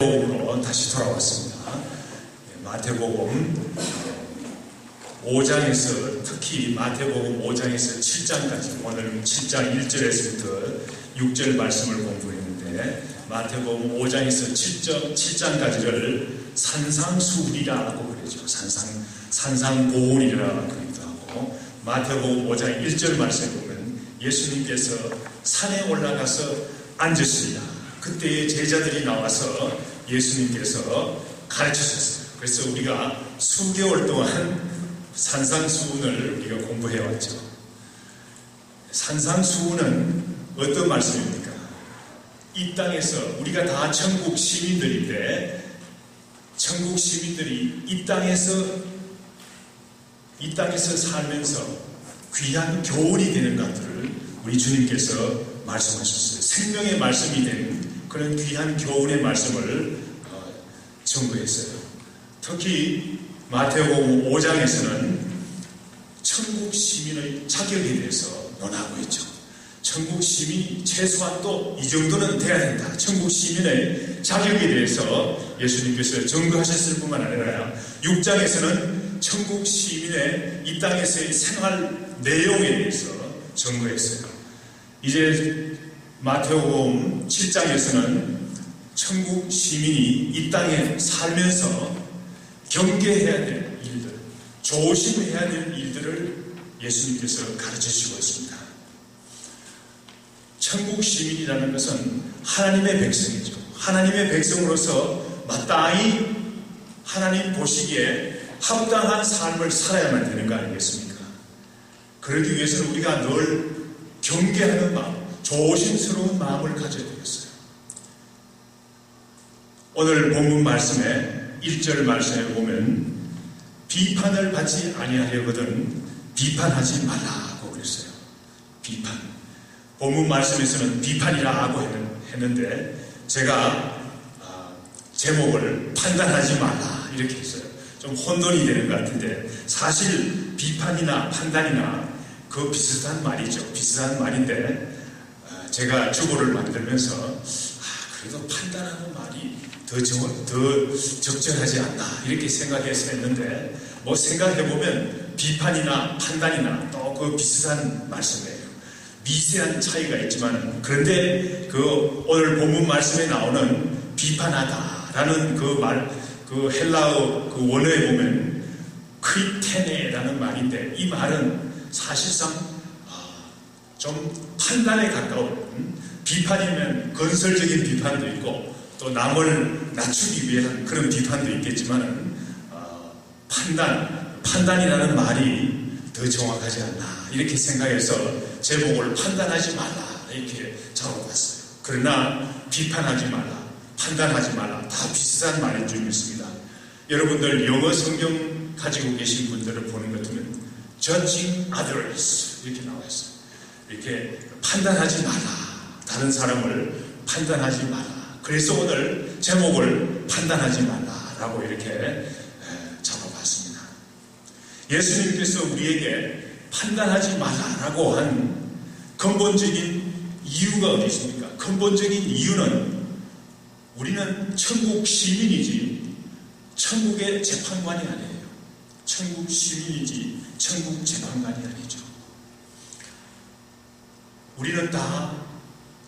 마태복음으로 다시 돌아왔습니다. 마태복음 5장에서 특히 마태복음 5장에서 7장까지 오늘은 7장 1절에서부터 6절 말씀을 공부했는데 마태복음 5장에서 7장까지를 산상수훈이라고 그러죠. 산상고훈이라고 그러기도 하고 마태복음 5장 1절 말씀에 보면 예수님께서 산에 올라가서 앉으시리라. 그때의 제자들이 나와서 예수님께서 가르치셨어요. 그래서 우리가 수개월 동안 산상수훈을 우리가 공부해왔죠. 산상수훈은 어떤 말씀입니까? 이 땅에서 우리가 다 천국 시민들인데 천국 시민들이 이 땅에서 살면서 귀한 교훈이 되는 것들을 우리 주님께서 말씀하셨어요. 생명의 말씀이 된 그런 귀한 교훈의 말씀을 전구했어요. 특히 마태복음 5장에서는 천국 시민의 자격에 대해서 논하고 있죠. 천국 시민이 최소한 또 이 정도는 돼야 된다. 천국 시민의 자격에 대해서 예수님께서 전구하셨을 뿐만 아니라 6장에서는 천국 시민의 이 땅에서의 생활 내용에 대해서 전구했어요. 이제 마태복음 7장에서는 천국 시민이 이 땅에 살면서 경계해야 될 일들, 조심해야 될 일들을 예수님께서 가르치시고 있습니다. 천국 시민이라는 것은 하나님의 백성이죠. 하나님의 백성으로서 마땅히 하나님 보시기에 합당한 삶을 살아야만 되는 거 아니겠습니까? 그러기 위해서는 우리가 늘 경계하는 마음, 조심스러운 마음을 가져야 되겠어요. 오늘 본문 말씀에 1절 말씀에 보면 비판을 받지 아니하려거든 비판하지 말라고 그랬어요. 비판. 본문 말씀에서는 비판이라고 했는데 제가 제목을 판단하지 말라 이렇게 했어요. 좀 혼돈이 되는 것 같은데 사실 비판이나 판단이나 그 비슷한 말이죠. 비슷한 말인데 제가 주보를 만들면서 그래도 판단하는 말이 더 적절하지 않나 이렇게 생각해서 했는데 뭐 생각해보면 비판이나 판단이나 또 그 비슷한 말씀이에요. 미세한 차이가 있지만 그런데 그 오늘 본문 말씀에 나오는 비판하다라는 그 헬라어 그 원어에 보면 크리테네라는 말인데 이 말은 사실상 좀 판단에 가까운 비판이면 건설적인 비판도 있고 또 남을 낮추기 위한 그런 비판도 있겠지만 판단이라는 말이 더 정확하지 않나 이렇게 생각해서 제목을 판단하지 말라 이렇게 적어봤어요. 그러나 비판하지 말라, 판단하지 말라 다 비슷한 말인 줄 믿습니다. 여러분들 영어 성경 가지고 계신 분들을 보는 것 같으면 judging others 이렇게 나와 있어요. 이렇게 판단하지 마라. 다른 사람을 판단하지 마라. 그래서 오늘 제목을 판단하지 마라라고 이렇게 잡아봤습니다. 예수님께서 우리에게 판단하지 마라라고 한 근본적인 이유가 어디 있습니까? 근본적인 이유는 우리는 천국 시민이지 천국의 재판관이 아니에요. 천국 시민이지 천국 재판관이 아니죠. 우리는 다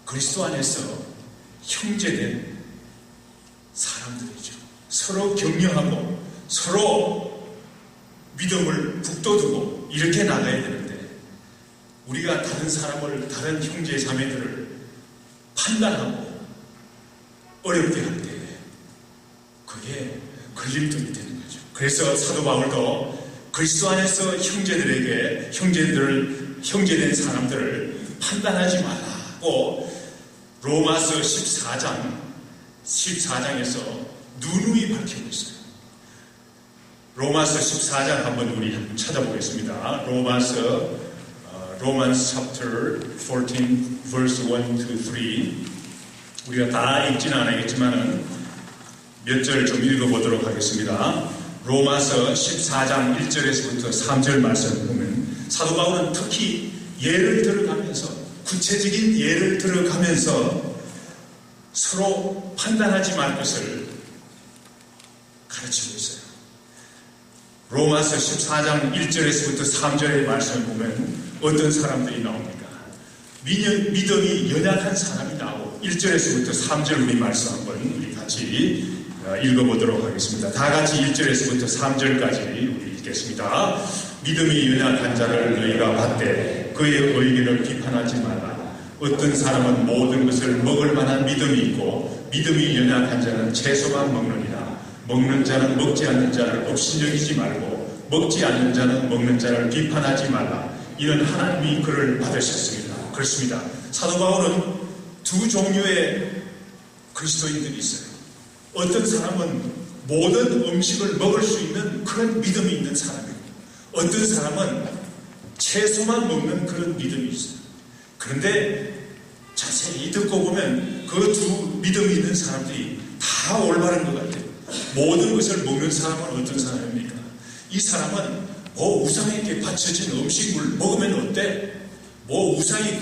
그리스도 안에서 형제된 사람들이죠. 서로 격려하고 서로 믿음을 북돋우고 이렇게 나가야 되는데 우리가 다른 사람을 다른 형제 자매들을 판단하고 어렵게 할 때 그게 걸림돌이 되는 거죠. 그래서 사도 바울도 그리스도 안에서 형제된 사람들을 판단하지 말라고 로마서 14장에서 누누이 밝히고 있어요. 로마서 14장 한번 우리 찾아보겠습니다. Romans chapter 14 verse 1 to 3 우리가 다 읽지는 않았겠지만 몇 절 좀 읽어보도록 하겠습니다. 로마서 14장 1절에서부터 3절 말씀을 보면 사도 바울은 특히 예를 들어가면서 구체적인 예를 들어가면서 서로 판단하지 말 것을 가르치고 있어요. 로마서 14장 1절에서부터 3절의 말씀을 보면 어떤 사람들이 나옵니까? 믿음이 연약한 사람이 나오고 1절에서부터 3절 우리 말씀 한번 우리 같이 읽어보도록 하겠습니다. 다 같이 1절에서부터 3절까지 우리 읽겠습니다. 믿음이 연약한 자를 너희가 받되 그의 의견을 비판하지 말라. 어떤 사람은 모든 것을 먹을 만한 믿음이 있고 믿음이 연약한 자는 채소만 먹느니라. 먹는 자는 먹지 않는 자를 업신여기지 말고 먹지 않는 자는 먹는 자를 비판하지 말라. 이는 하나님이 그를 받으셨습니다. 그렇습니다. 사도 바울은 두 종류의 그리스도인들이 있어요. 어떤 사람은 모든 음식을 먹을 수 있는 그런 믿음이 있는 사람이고 어떤 사람은 채소만 먹는 그런 믿음이 있어요. 그런데 자세히 듣고 보면 그 두 믿음이 있는 사람들이 다 올바른 것 같아요. 모든 것을 먹는 사람은 어떤 사람입니까? 이 사람은 우상에게 바쳐진 음식을 먹으면 어때? 우상이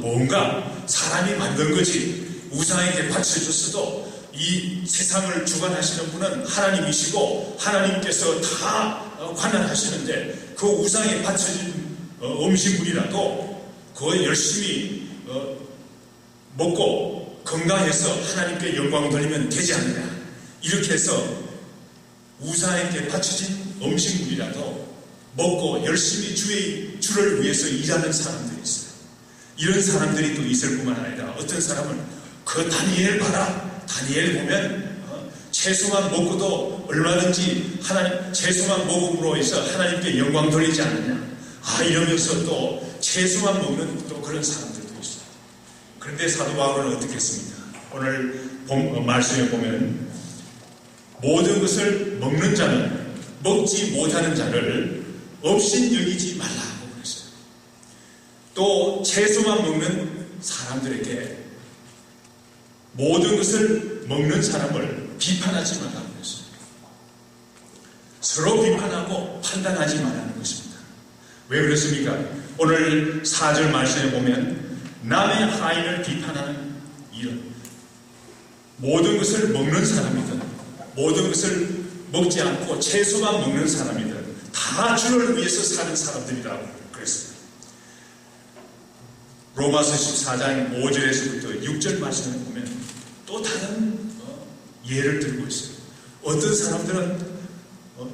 뭔가 사람이 만든 거지. 우상에게 바쳐줬어도 이 세상을 주관하시는 분은 하나님이시고 하나님께서 다 관할하시는데 그 우상에 바쳐진 음식물이라도 그거 열심히 먹고 건강해서 하나님께 영광 돌리면 되지 않느냐. 이렇게 해서 우상에게 바쳐진 음식물이라도 먹고 열심히 주를 위해서 일하는 사람들이 있어요. 이런 사람들이 또 있을 뿐만 아니라 어떤 사람은 그 다니엘 봐라. 다니엘 보면 채소만 먹고도 얼마든지 채소만 먹음으로 해서 하나님께 영광 돌리지 않느냐. 이러면서 또 채소만 먹는 또 그런 사람들도 있어요. 그런데 사도 바울은 어떻게 했습니까? 오늘 말씀에 보면 모든 것을 먹는 자는 먹지 못하는 자를 업신여기지 말라고 그랬어요. 또 채소만 먹는 사람들에게 모든 것을 먹는 사람을 비판하지 말라고 그랬어요. 서로 비판하고 판단하지 말라는 것입니다. 왜 그렇습니까? 오늘 4절 말씀에 보면 남의 하인을 비판하는 이런 모든 것을 먹는 사람이든 모든 것을 먹지 않고 채소만 먹는 사람이든 다 주를 위해서 사는 사람들이라고 그랬어요. 로마서 14장 5절에서부터 6절 말씀을 보면 또 다른 예를 들고 있어요. 어떤 사람들은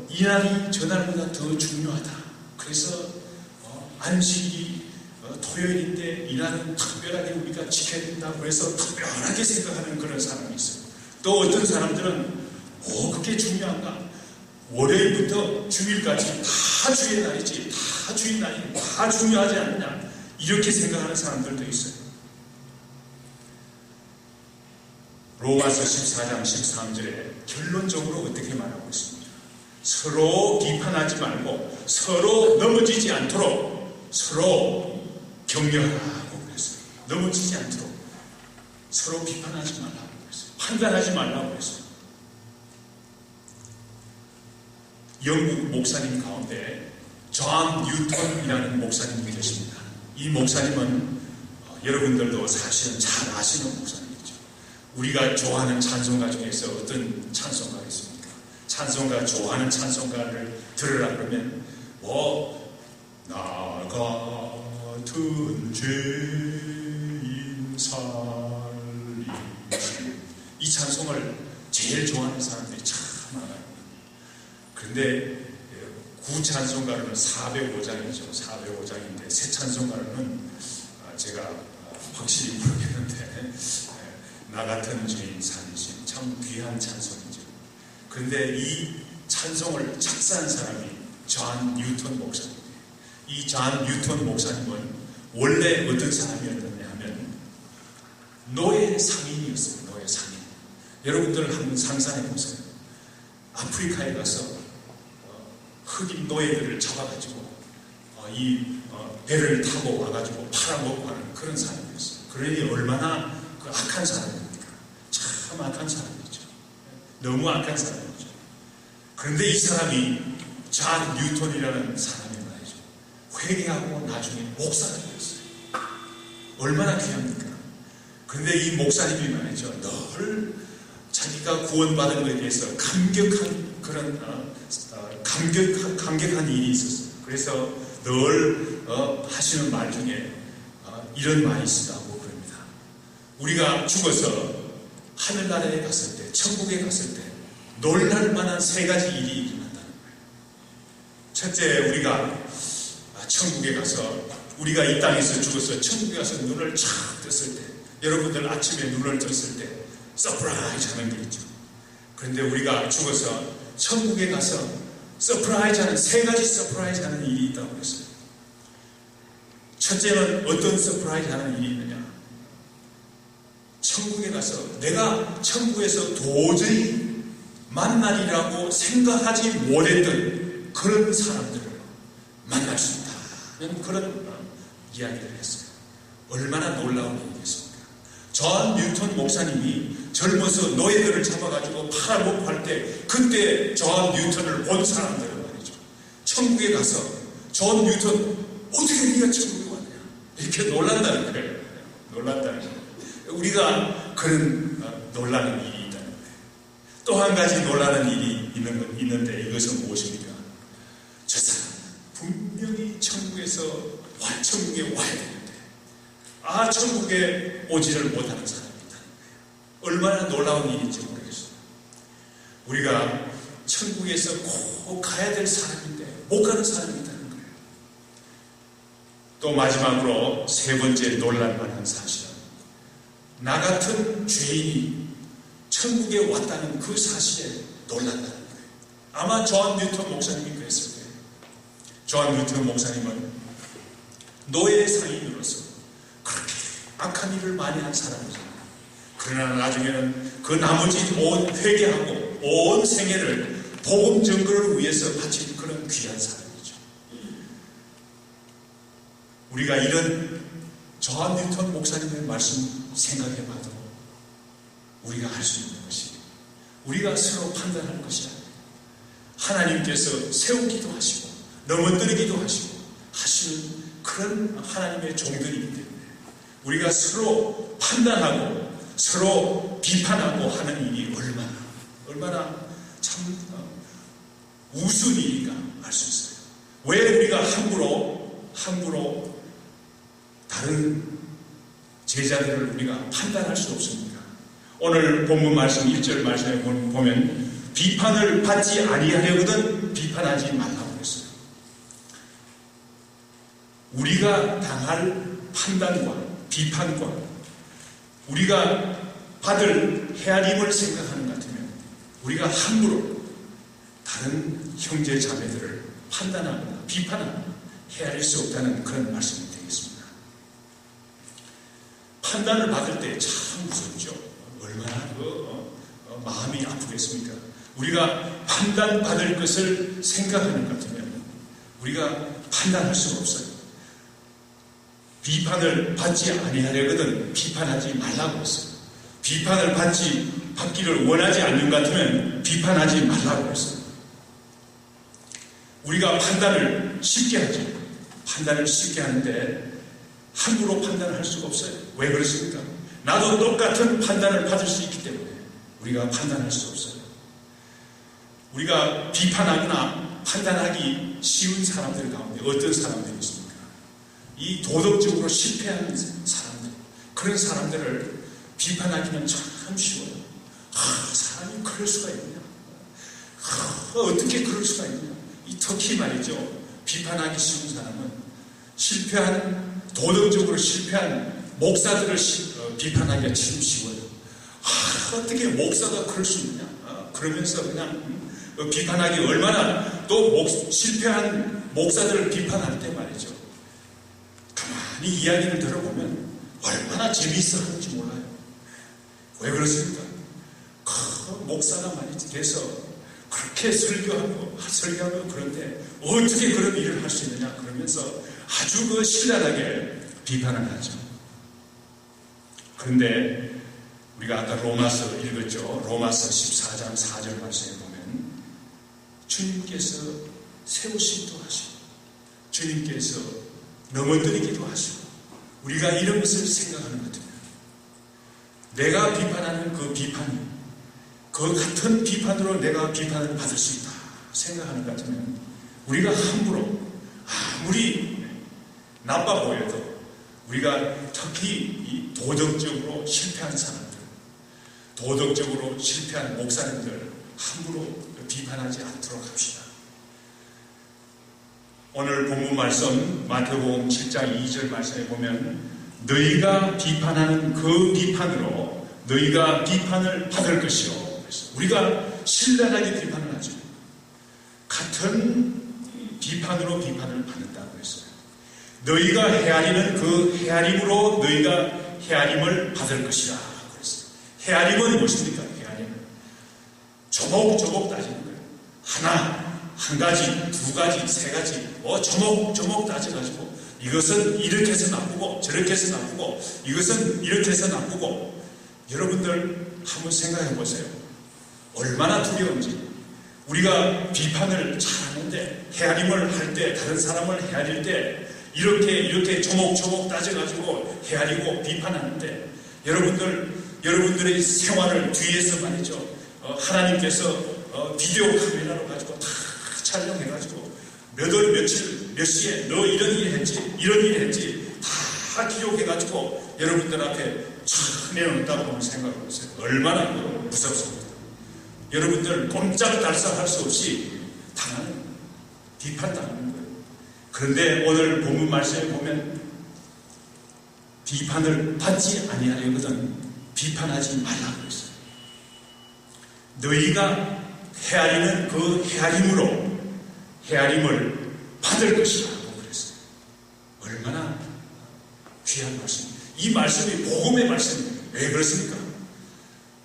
이날이 저날보다 더 중요하다. 그래서 안식이 토요일인데 이날은 특별하게 우리가 지켜야 된다고 해서 특별하게 생각하는 그런 사람이 있어요. 또 어떤 사람들은 그게 중요한가? 월요일부터 주일까지 다 주의 날이지, 다 주의 날이 다 중요하지 않느냐? 이렇게 생각하는 사람들도 있어요. 로마서 14장 13절에 결론적으로 어떻게 말하고 있습니다. 서로 비판하지 말고 서로 넘어지지 않도록 서로 격려하라고 그랬어요. 넘어지지 않도록 서로 비판하지 말라고 그랬어요. 판단하지 말라고 그랬어요. 영국 목사님 가운데 존 뉴턴이라는 목사님이 계십니다. 이 목사님은 여러분들도 사실은 잘 아시는 목사님이죠. 우리가 좋아하는 찬송가 중에서 어떤 찬송가가 있습니까? 찬송가 좋아하는 찬송가를 들으라 그러면 나 같은 죄인 살리시 이 찬송을 제일 좋아하는 사람들이 참 많아요. 그런데 구 찬송가로는 405장이죠. 405장인데 새 찬송가로는 제가 확실히 모르겠는데 나 같은 죄인 살리심 참 귀한 찬송이죠. 그런데 이 찬송을 작사한 사람이 존 뉴턴 목사님이에요. 이 존 뉴턴 목사님은 원래 어떤 사람이었느냐 하면 노예 상인이었어요. 노예 상인. 여러분들 한번 상상해 보세요. 아프리카에 가서 흑인 노예들을 잡아가지고 이 배를 타고 와가지고 팔아먹고 하는 그런 사람이었어요. 그러니 얼마나 그 악한 사람입니까? 참 악한 사람이죠. 너무 악한 사람이죠. 그런데 이 사람이 존 뉴턴이라는 사람이 말이죠. 회개하고 나중에 목사가 되었어요. 얼마나 귀합니까? 그런데 이 목사님이 말이죠. 늘 자기가 구원받은 것에 대해서 감격한 그런 감격한 일이 있었어요. 그래서 늘 하시는 말 중에 이런 말이 있다고 그럽니다. 우리가 죽어서 하늘나라에 갔을 때, 천국에 갔을 때 놀랄 만한 세 가지 일이 일어난다는 거예요. 첫째, 우리가 천국에 가서, 우리가 이 땅에서 죽어서 천국에 가서 눈을 쫙 떴을 때, 여러분들 아침에 눈을 떴을 때 서프라이즈 하는 게 있죠. 그런데 우리가 죽어서 천국에 가서 서프라이즈 하는, 세 가지 서프라이즈 하는 일이 있다고 그랬어요. 첫째는 어떤 서프라이즈 하는 일이 있느냐? 천국에 가서 내가 천국에서 도저히 만나리라고 생각하지 못했던 그런 사람들을 만날 수 있다는 그런 이야기를 했어요. 얼마나 놀라운 일이겠습니까? 존 뉴턴 목사님이 젊어서 노예들을 잡아가지고 팔아먹고 할 때, 그때 존 뉴턴을 본 사람들은 말이죠. 천국에 가서 존 뉴턴, 어떻게 네가 천국에 왔냐? 이렇게 놀란다는 거예요. 놀란다는 거예요. 우리가 그런 놀라는 일이 있다는 거예요. 또 한 가지 놀라는 일이 있는데 이것은 무엇입니까? 저 사람 분명히 천국에 와야 되는데 천국에 오지를 못하는 사람이다. 얼마나 놀라운 일인지 모르겠어요. 우리가 천국에서 꼭 가야 될 사람인데 못 가는 사람이 있다는 거예요. 또 마지막으로 세 번째 놀랄만한 사실은, 나 같은 죄인이 천국에 왔다는 그 사실에 놀란다는 거예요. 아마 존 뉴턴 목사님이 그랬을 거예요. 존 뉴턴 목사님은 노예 상인으로서 그렇게 악한 일을 많이 한 사람이잖아요. 그러나 나중에는 그 나머지 온 회개하고 온 생애를 복음 증거를 위해서 바친 그런 귀한 사람이죠. 우리가 이런 존 뉴턴 목사님의 말씀 생각해봐도 우리가 할 수 있는 것이, 우리가 서로 판단할 것이 아니에요. 하나님께서 세우기도 하시고 넘어뜨리기도 하시는 그런 하나님의 종들이기 때문에 우리가 서로 판단하고 서로 비판하고 하는 일이 얼마나 참 우스운 일인가 알 수 있어요. 왜 우리가 함부로 다른 제자들을 우리가 판단할 수 없습니까? 오늘 본문 말씀 1절 말씀에 보면 비판을 받지 아니하려거든 비판하지 말라고 했어요. 우리가 당할 판단과 비판과 우리가 받을 헤아림을 생각하는 것 같으면 우리가 함부로 다른 형제 자매들을 판단하거나 비판하거나 헤아릴 수 없다는 그런 말씀이 되겠습니다. 판단을 받을 때 참 무섭죠. 얼마나 마음이 아프겠습니까? 우리가 판단받을 것을 생각하는 것 같으면 우리가 판단할 수가 없어요. 비판을 받지 아니하려거든 비판하지 말라고 했어요. 비판을 받기를 원하지 않는 것 같으면 비판하지 말라고 했어요. 우리가 판단을 쉽게 하죠. 판단을 쉽게 하는데 함부로 판단을 할 수가 없어요. 왜 그렇습니까? 나도 똑같은 판단을 받을 수 있기 때문에 우리가 판단할 수 없어요. 우리가 비판하거나 판단하기 쉬운 사람들 가운데 어떤 사람들이 있습니까? 이 도덕적으로 실패한 사람들, 그런 사람들을 비판하기는 참 쉬워요. 사람이 그럴 수가 있느냐? 어떻게 그럴 수가 있느냐? 이 특히 말이죠. 비판하기 쉬운 사람은 도덕적으로 실패한 목사들을 비판하기가 참 쉬워요. 어떻게 목사가 그럴 수 있냐? 그러면서 그냥 비판하기 얼마나 또 실패한 목사들을 비판할 때 말이죠. 가만히 이야기를 들어보면 얼마나 재미있어 하는지 몰라요. 왜 그렇습니까? 목사가 말이지 돼서 그렇게 설교하고 그런데 어떻게 그런 일을 할 수 있느냐 그러면서 아주 신랄하게 비판을 하죠. 그런데 우리가 아까 로마서 읽었죠. 로마서 14장 4절 말씀에 보면 주님께서 세우시기도 하시고 주님께서 넘어뜨리기도 하시고 우리가 이런 것을 생각하는 것 같으면 내가 비판하는 그 비판이 그 같은 비판으로 내가 비판을 받을 수 있다 생각하는 것 같으면 우리가 함부로 아무리 나빠 보여도 우리가 특히 이 도덕적으로 실패한 사람들, 도덕적으로 실패한 목사님들 함부로 비판하지 않도록 합시다. 오늘 본문 말씀 마태복음 7장 2절 말씀에 보면 너희가 비판하는 그 비판으로 너희가 비판을 받을 것이요. 우리가 신랄하게 비판을 하죠. 같은 비판으로 비판을 받는다고 했어요. 너희가 헤아리는 그 헤아림으로 너희가 헤아림을 받을 것이라 그랬어요. 헤아림은 무엇입니까? 헤아림. 조목조목 따지는 거예요. 하나, 한 가지, 두 가지, 세 가지, 조목조목 따져가지고 이것은 이렇게 해서 나쁘고 저렇게 해서 나쁘고 이것은 이렇게 해서 나쁘고 여러분들 한번 생각해 보세요. 얼마나 두려운지. 우리가 비판을 잘하는데 헤아림을 할 때 다른 사람을 헤아릴 때 이렇게 조목조목 따져가지고 헤아리고 비판하는데 여러분들의 생활을 뒤에서 말이죠. 하나님께서 비디오 카메라로 가지고 다 촬영해가지고 몇 월 며칠 몇 시에 너 이런 일 했지 다 기록해가지고 여러분들 앞에 쫙 내놓는다고 생각해보세요. 얼마나 무섭습니다. 여러분들 꼼짝달싹할 수 없이 비판당하는 거예요. 그런데 오늘 본문 말씀에 보면 비판을 받지 아니하려거든 비판하지 말라고 했어요. 너희가 헤아리는 그 헤아림을 받을 것이라고 그랬어요. 얼마나 귀한 말씀입니다. 이 말씀이 복음의 말씀입니다. 왜 그렇습니까?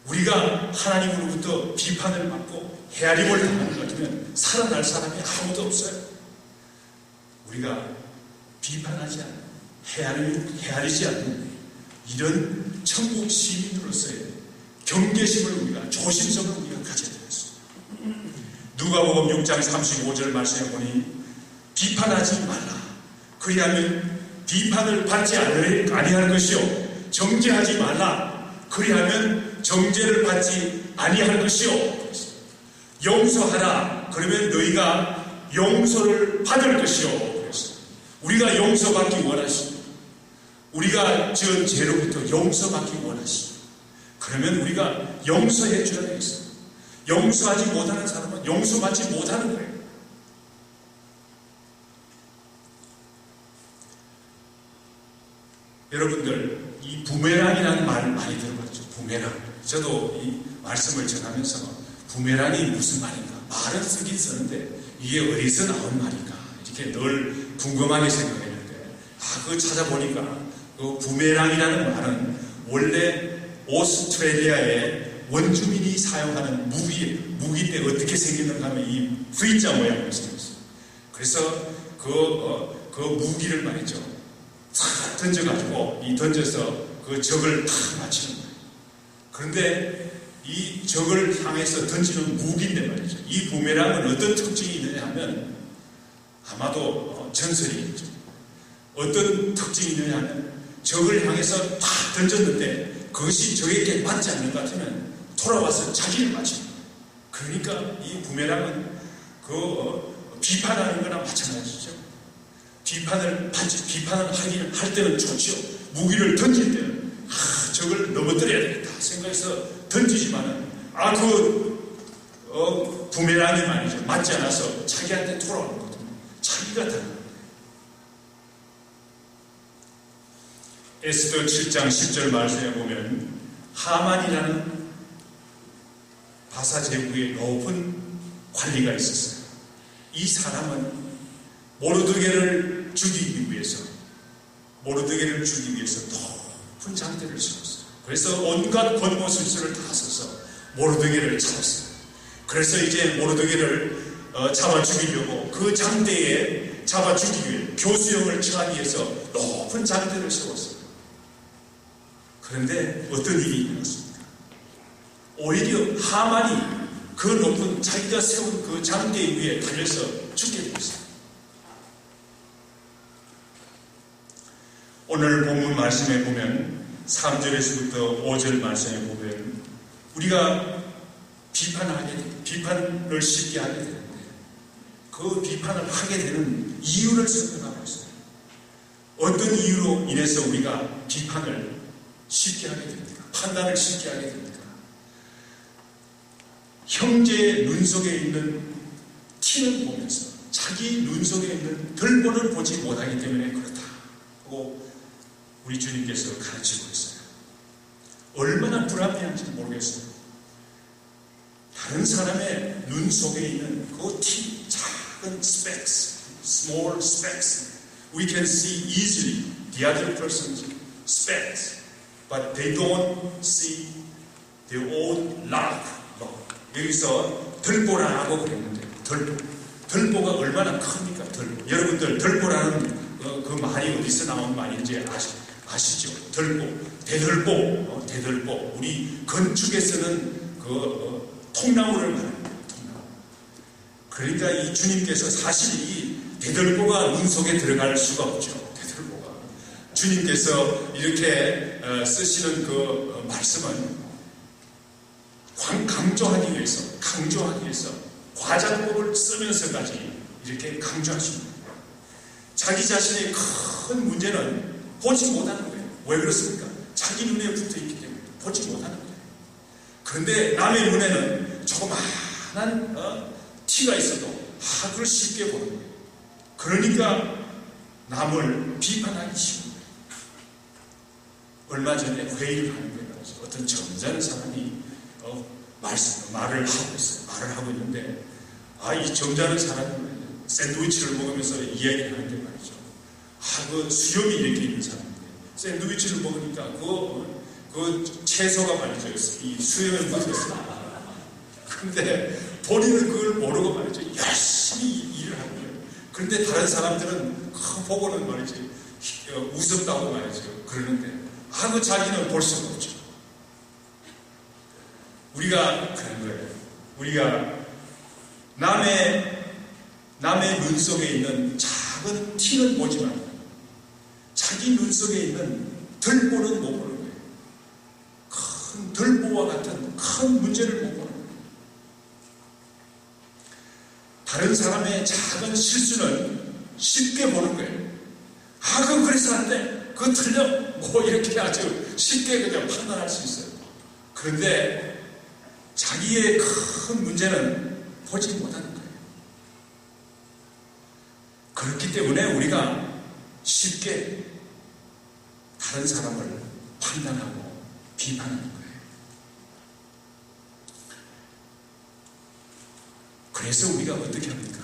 우리가 하나님으로부터 비판을 받고 헤아림을 당하는 것 같으면 살아날 사람이 아무도 없어요. 우리가 비판하지 않는, 헤아리지 않는 이런 천국 시민으로서의 경계심을 우리가, 조심성을 우리가 가져야 되겠습니다. 누가복음 6장 35절 말씀해 보니 비판하지 말라. 그리하면 비판을 받지 아니할 것이요. 정죄하지 말라. 그리하면 정죄를 받지 아니할 것이요. 용서하라. 그러면 너희가 용서를 받을 것이요. 우리가 용서받기 원하십니다. 우리가 지은 죄로부터 용서받기 원하십니다. 그러면 우리가 용서해 줘야 되겠습니다. 용서하지 못하는 사람은 용서받지 못하는 거예요. 여러분들 이 부메랑이라는 말을 많이 들어봤죠. 부메랑. 저도 이 말씀을 전하면서 부메랑이 무슨 말인가? 말은 쓰긴 쓰는데 이게 어디서 나온 말인가? 이렇게 늘 궁금하게 생각했는데 그거 찾아보니까 그 부메랑이라는 말은 원래 오스트레일리아의 원주민이 사용하는 무기인데 어떻게 생겼는가 하면 이 V자 모양으로 생겼어요. 그래서 그 무기를 말이죠. 탁 던져가지고 던져서 그 적을 탁 맞추는 거예요. 그런데 이 적을 향해서 던지는 무기인데 말이죠. 이 부메랑은 어떤 특징이 있느냐 하면 아마도 전설이 있죠. 어떤 특징이 있느냐 하면 적을 향해서 탁 던졌는데 그것이 적에게 맞지 않는 것 같으면 돌아와서 자기를 맞춥니다. 그러니까 이 부메랑은 비판하는 거나 마찬가지죠. 비판을 할 때는 좋죠. 무기를 던질 때는 적을 넘어뜨려야 되겠다 생각해서 던지지만은 부메랑이 말이죠. 맞지 않아서 자기한테 돌아오는 거거든요. 자기가 당하는 에스더 7장 10절 말씀에 보면 하만이라는 바사 제국의 높은 관리가 있었어요. 이 사람은 모르드게를 죽이기 위해서 높은 장대를 세웠어요. 그래서 온갖 권모술수를 다 써서 모르드게를 잡았어요. 그래서 이제 모르드게를 잡아 죽이려고 그 장대에 잡아 죽이기 위해 교수형을 처하기 위해서 높은 장대를 세웠어요. 그런데 어떤 일이 일어났습니까? 오히려 하만이 그 높은 자기가 세운 그 장대 위에 달려서 죽게 되었어요. 오늘 본문 말씀에 보면 3절에서부터 5절 말씀에 보면 우리가 비판을 쉽게 하게 되는데 그 비판을 하게 되는 이유를 설명하고 있어요. 어떤 이유로 인해서 우리가 비판을 쉽게 하게 됩니까? 판단을 쉽게 하게 됩니까? 형제의 눈 속에 있는 티는 보면서 자기 눈 속에 있는 덜보는 보지 못하기 때문에 그렇다고 우리 주님께서 가르치고 있어요. 얼마나 불합리한지 모르겠어요. 다른 사람의 눈 속에 있는 그 티, 작은 specks, small specks, we can see easily the other person's specks, but they don't see their own log. 여기서 덜보라고 그랬는데 덜보가 얼마나 큽니까? 여러분들 덜보라는 그 말이 어디서 나온 말인지 아시죠? 대덜보. 우리 건축에 쓰는 그 통나무를 말합니다. 통나무. 그러니까 이 주님께서 사실 이 대덜보가 눈 속에 들어갈 수가 없죠. 대덜보가. 주님께서 이렇게 쓰시는 그 말씀은 강조하기 위해서 과장법을 쓰면서까지 이렇게 강조하십니다. 자기 자신의 큰 문제는 보지 못하는 거예요. 왜 그렇습니까? 자기 눈에 붙어 있기 때문에 보지 못하는 거예요. 그런데 남의 눈에는 조그마한 티가 있어도 그걸 쉽게 보는 거예요. 그러니까 남을 비판하기 쉬운 거예요. 얼마 전에 회의를 하는 거예요. 어떤 점잖은 사람이 말을 하고 있어요. 말을 하고 있는데, 이 점잖은 사람은 샌드위치를 먹으면서 이야기를 하는데 말이죠. 그 수염이 이렇게 있는 사람인데, 샌드위치를 먹으니까 그 채소가 말이죠. 이 수염에 묻었어요. 근데 본인은 그걸 모르고 말이죠. 열심히 일을 하는 거예요. 그런데 다른 사람들은 보고는 말이지, 우습다고 말이죠. 그러는데, 그 자기는 볼 수가 없죠. 우리가 그런 거예요. 우리가 남의 눈 속에 있는 작은 티는 보지만 자기 눈 속에 있는 덜보는 못 보는 거예요. 큰 덜보와 같은 큰 문제를 못 보는 거예요. 다른 사람의 작은 실수는 쉽게 보는 거예요. 그거 그래서 안 돼. 그거 틀려. 이렇게 아주 쉽게 그냥 판단할 수 있어요. 그런데 자기의 큰 문제는 보지 못하는 거예요. 그렇기 때문에 우리가 쉽게 다른 사람을 판단하고 비판하는 거예요. 그래서 우리가 어떻게 합니까?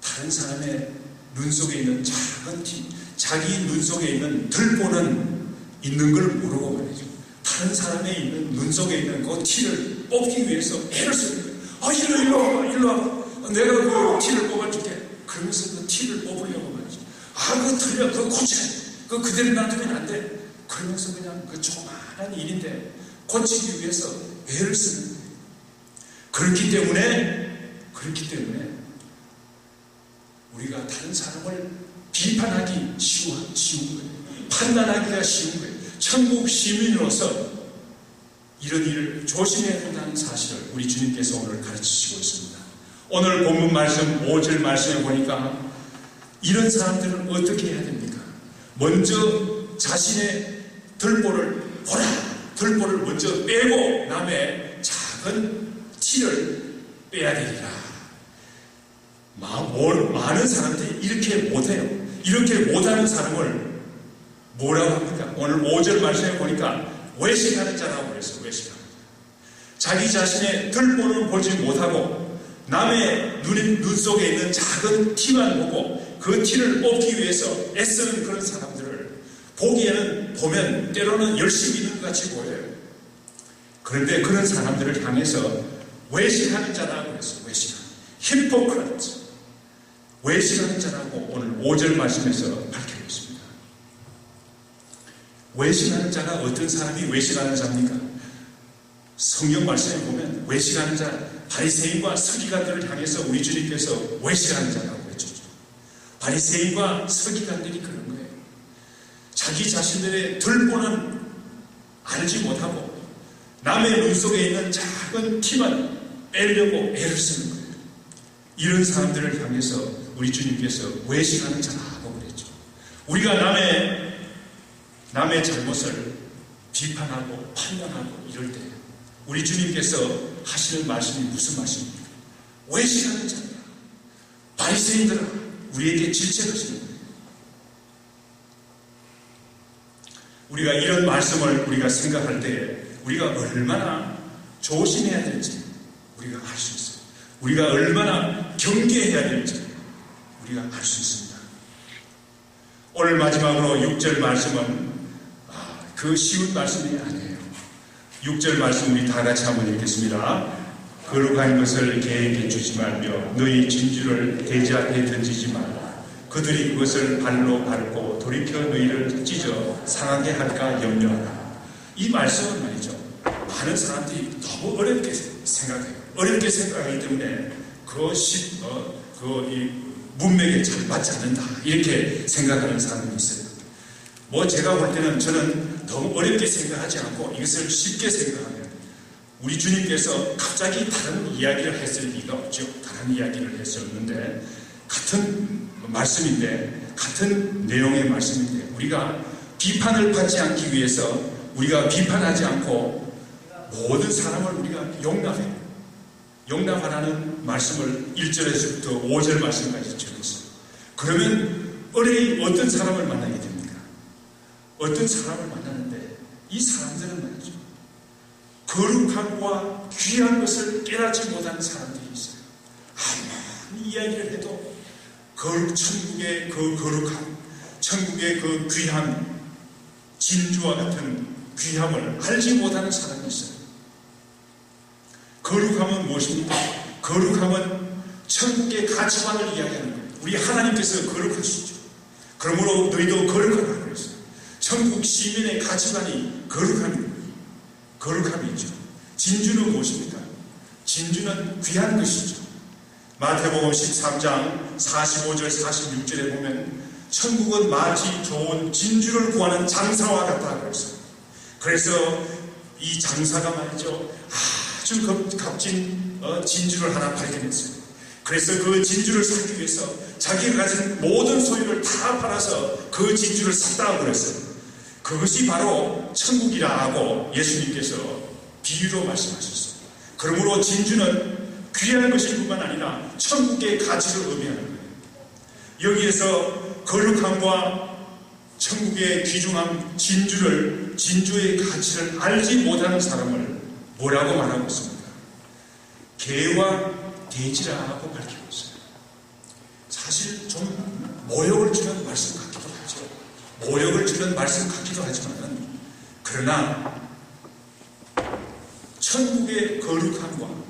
다른 사람의 눈 속에 있는 작은 티, 자기 눈 속에 있는 덜보는 있는 걸 모르고 말이죠. 다른 사람의 있는 눈 속에 있는 그 티를 뽑기 위해서 애를 쓰는 거예요. 일로 와봐. 내가 그 티를 뽑아줄게. 그러면서 그 티를 뽑으려고 말이죠. 그거 틀려. 그거 고쳐. 그거 그대로 놔두면 안 돼. 그러면서 그냥 그 조그마한 일인데 고치기 위해서 애를 쓰는 거예요. 그렇기 때문에 우리가 다른 사람을 비판하기 쉬운 거예요. 판단하기가 쉬운 거예요. 천국 시민으로서 이런 일을 조심해야 된다는 사실을 우리 주님께서 오늘 가르치시고 있습니다. 오늘 본문 말씀 5절 말씀에 보니까 이런 사람들은 어떻게 해야 됩니까? 먼저 자신의 덜보를 보라. 덜보를 먼저 빼고 남의 작은 티를 빼야 되리라. 많은 사람들이 이렇게 못해요. 이렇게 못하는 사람을 뭐라고 합니까? 오늘 5절 말씀에 보니까 외식하는 자라고 그랬어요. 외식하는 자. 자기 자신의 덜보는 보지 못하고 남의 눈 속에 있는 작은 티만 보고 그 티를 뽑기 위해서 애쓰는 그런 사람들을 보면 때로는 열심히 있는 것 같이 보여요. 그런데 그런 사람들을 향해서 외식하는 자라고 그랬어요. 히포크라트. 외식하는 자라고 오늘 5절 말씀에서 밝히고 있습니다. 외식하는 자가 어떤 사람이 외식하는 자입니까? 성경 말씀에 보면 외식하는 자, 바리새인과 서기관들을 향해서 우리 주님께서 외식하는 자라고 외쳤죠. 바리새인과 서기관들이 그런 거예요. 자기 자신들의 덜보는 알지 못하고 남의 눈 속에 있는 작은 티만 빼려고 애를 쓰는 거예요. 이런 사람들을 향해서 우리 주님께서 외식하는 자라고 그랬죠. 우리가 남의 잘못을 비판하고 판단하고 이럴 때 우리 주님께서 하시는 말씀이 무슨 말씀입니까? 외식하는 자라, 바리새인들아, 우리에게 질책하시는 거예요. 우리가 이런 말씀을 우리가 생각할 때 우리가 얼마나 조심해야 될지 우리가 알 수 있어요. 우리가 얼마나 경계해야 될지 우리가 알 수 있습니다. 오늘 마지막으로 6절 말씀은 그 쉬운 말씀이 아니에요. 6절 말씀 우리 다 같이 한번 읽겠습니다. 거룩한 것을 개에게 주지 말며 너희 진주를 돼지 앞에 던지지 말라. 그들이 그것을 발로 밟고 돌이켜 너희를 찢어 상하게 할까 염려하라. 이 말씀은 말이죠, 많은 사람들이 너무 어렵게 생각해요. 어렵게 생각하기 때문에 문맥에 잘 맞지 않는다 이렇게 생각하는 사람이 있어요. 제가 볼 때는 저는 너무 어렵게 생각하지 않고 이것을 쉽게 생각합니다. 우리 주님께서 갑자기 다른 이야기를 했을 리가 없죠. 다른 이야기를 했을 없는데 같은 말씀인데, 같은 내용의 말씀인데, 우리가 비판을 받지 않기 위해서 우리가 비판하지 않고 모든 사람을 우리가 용납하라는 말씀을 1절에서부터 5절 말씀까지 적었어요. 그러면 어떤 사람을 만나게 됩니까? 어떤 사람을 만나는데 이 사람들은 말이죠, 거룩함과 귀한 것을 깨닫지 못하는 사람들이 있어요. 아무리 이야기를 해도 천국의 그 거룩함, 천국의 그 귀한 진주와 같은 귀함을 알지 못하는 사람이 있어요. 거룩함은 무엇입니까? 거룩함은 천국의 가치관을 이야기하는 거예요. 우리 하나님께서 거룩하시죠. 그러므로 너희도 거룩하라 그랬어요. 천국 시민의 가치관이 거룩함이죠. 진주는 무엇입니까? 진주는 귀한 것이죠. 마태복음 13장 45절 46절에 보면 천국은 마치 좋은 진주를 구하는 장사와 같다 그랬어요. 그래서 이 장사가 말이죠, 아주 값진 진주를 하나 발견했어요. 그래서 그 진주를 사기 위해서 자기가 가진 모든 소유를 다 팔아서 그 진주를 샀다고 그랬어요. 그것이 바로 천국이라 하고 예수님께서 비유로 말씀하셨어요. 그러므로 진주는 귀한 것일 뿐만 아니라 천국의 가치를 의미하는 거예요. 여기에서 거룩함과 천국의 귀중함 진주의 가치를 알지 못하는 사람을 뭐라고 말하고 있습니까? 개와 돼지라고 밝히고 있어요. 사실 좀 모욕을 주는 말씀 같기도 하죠. 모욕을 주는 말씀 같기도 하지만, 그러나 천국의 거룩함과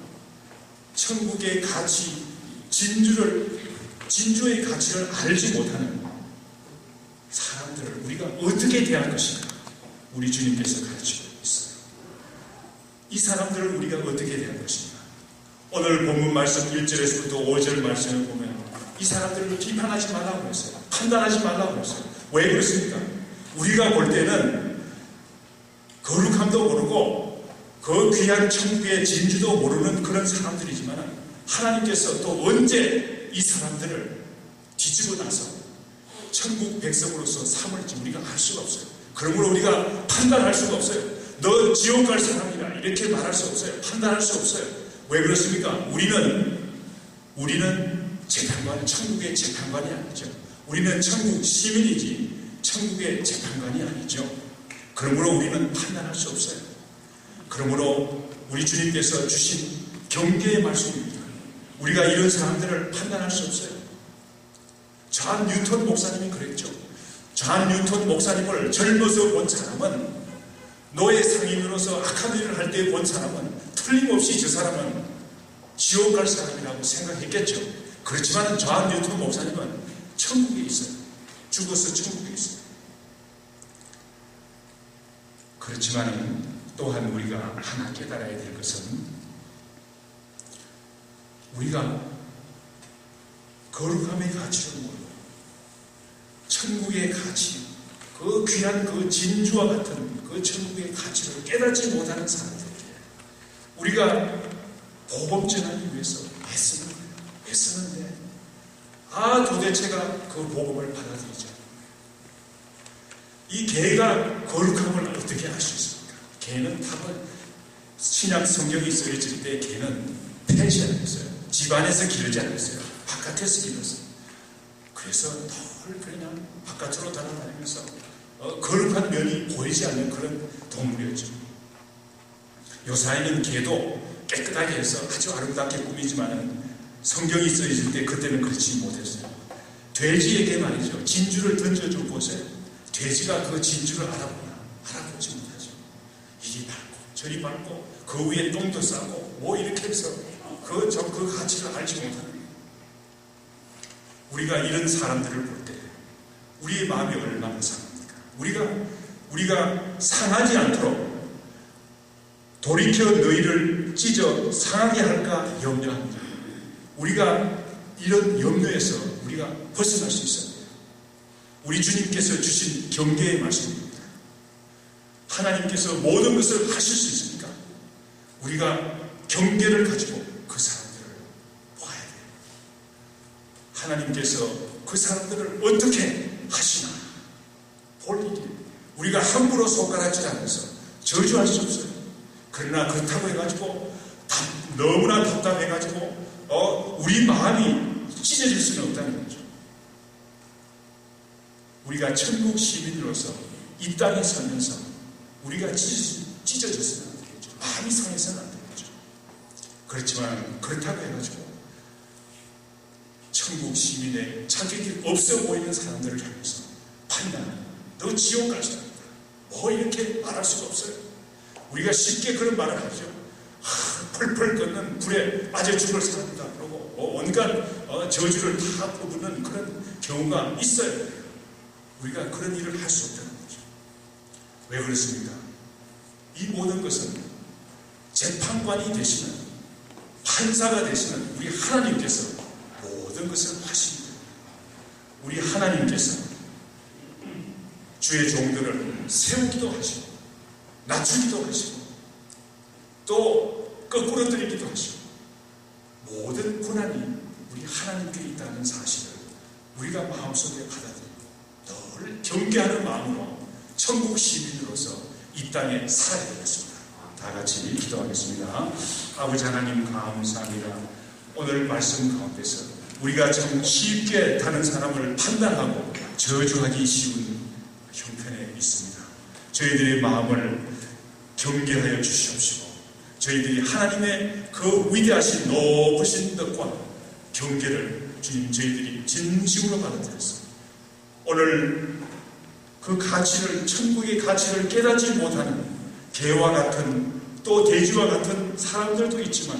천국의 가치, 진주의 가치를 알지 못하는 사람들을 우리가 어떻게 대할 것인가, 우리 주님께서 가르치고 있어요. 이 사람들을 우리가 어떻게 대할 것인가. 오늘 본문 말씀 1절에서부터 5절 말씀을 보면 이 사람들을 비판하지 말라고 했어요. 판단하지 말라고 했어요. 왜 그렇습니까? 우리가 볼 때는 거룩함도 모르고 그 귀한 천국의 진주도 모르는 그런 사람들이지만, 하나님께서 또 언제 이 사람들을 뒤집어 놔서 천국 백성으로서 삼을지 우리가 알 수가 없어요. 그러므로 우리가 판단할 수가 없어요. 너 지옥 갈 사람이다 이렇게 말할 수 없어요. 판단할 수 없어요. 왜 그렇습니까? 우리는 재판관, 천국의 재판관이 아니죠. 우리는 천국 시민이지 천국의 재판관이 아니죠. 그러므로 우리는 판단할 수 없어요. 그러므로 우리 주님께서 주신 경계의 말씀입니다. 우리가 이런 사람들을 판단할 수 없어요. 존 뉴턴 목사님이 그랬죠. 존 뉴턴 목사님을 젊어서 본 사람은, 노예 상인으로서 아카데미를 할 때 본 사람은 틀림없이 저 사람은 지옥 갈 사람이라고 생각했겠죠. 그렇지만 존 뉴턴 목사님은 천국에 있어요. 죽어서 천국에 있어요. 그렇지만 또한 우리가 하나 깨달아야 될 것은, 우리가 거룩함의 가치를 모르고 천국의 가치, 그 귀한 그 진주와 같은 그 천국의 가치를 깨닫지 못하는 사람들에게 우리가 복음 전하기 위해서 애쓰는 거예요. 애쓰는데 도대체가 그 복음을 받아들이죠. 이 개가 거룩함을 어떻게 알 수 있습니까? 개는 답을 신약 성경이 쓰여질 때 개는 패지 않았어요. 집안에서 기르지 않았어요. 바깥에서 기르었어요. 그래서 늘 그냥 바깥으로 돌아다니면서 거룩한 면이 보이지 않는 그런 동물이었죠. 요사이는 개도 깨끗하게 해서 아주 아름답게 꾸미지만은 성경이 쓰여질 때 그때는 그렇지 못했어요. 돼지에게 말이죠. 진주를 던져준 곳에 돼지가 그 진주를 알아보지 못하죠. 이리 밟고 저리 밟고 그 위에 똥도 싸고 뭐 이렇게 해서 그 가치를 알지 못하는 거예요. 우리가 이런 사람들을 볼 때 우리의 마음이 얼마나 상합니까? 우리가 상하지 않도록 돌이켜 너희를 찢어 상하게 할까 염려합니다. 우리가 이런 염려에서 우리가 벗어날 수 있어야 돼요. 우리 주님께서 주신 경계의 말씀입니다. 하나님께서 모든 것을 하실 수 있습니까? 우리가 경계를 가지고 그 사람들을 봐야 돼요. 하나님께서 그 사람들을 어떻게 하시나 볼 일이 우리가 함부로 손가락질 하면서 저주할 수 없어요. 그러나 그렇다고 해가지고 너무나 답답해가지고 우리 마음이 찢어질 수는 없다는 거죠. 우리가 천국 시민으로서 이 땅에 살면서 우리가 찢어졌으면 안 되겠죠. 마음이 상해서는 안 되겠죠. 그렇지만 그렇다고 해가지고 천국 시민의 자격이 없어 보이는 사람들을 향해서 판단하는 너 지옥 갈 사람이다. 뭐 이렇게 말할 수가 없어요. 우리가 쉽게 그런 말을 하죠. 펄펄 끓는 불에 빠져 죽을 사람이다. 그러고 온갖 저주를 다 퍼붓는 그런 경우가 있어요. 우리가 그런 일을 할 수 없다는 거죠. 왜 그렇습니까? 이 모든 것은 재판관이 되시는 판사가 되시는 우리 하나님께서 모든 것을 하십니다. 우리 하나님께서 주의 종들을 세우기도 하시고 낮추기도 하시고 또 거꾸로 들이기도 하시고 모든 고난이 우리 하나님께 있다는 사실을 우리가 마음속에 받아들이고 늘 경계하는 마음으로 천국 시민으로서 이 땅에 살아야 되겠습니다. 다 같이 기도하겠습니다. 아버지 하나님 감사합니다. 오늘 말씀 가운데서 우리가 참 쉽게 다른 사람을 판단하고 저주하기 쉬운 형편에 있습니다. 저희들의 마음을 경계하여 주시옵시고 저희들이 하나님의 그 위대하신 높으신 뜻과 경계를 주님 저희들이 진심으로 받아들였습니다. 오늘 그 가치를 천국의 가치를 깨닫지 못하는 개와 같은 또 돼지와 같은 사람들도 있지만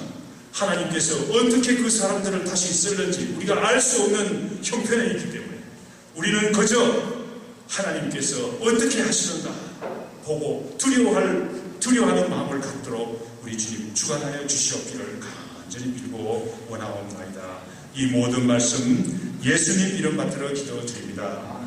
하나님께서 어떻게 그 사람들을 다시 쓸는지 우리가 알 수 없는 형편에 있기 때문에 우리는 그저 하나님께서 어떻게 하시는가 보고 두려워하는 마음을 갖도록 우리 주님 주관하여 주시옵기를 간절히 빌고 원하옵나이다. 이 모든 말씀 예수님 이름 받들어 기도드립니다.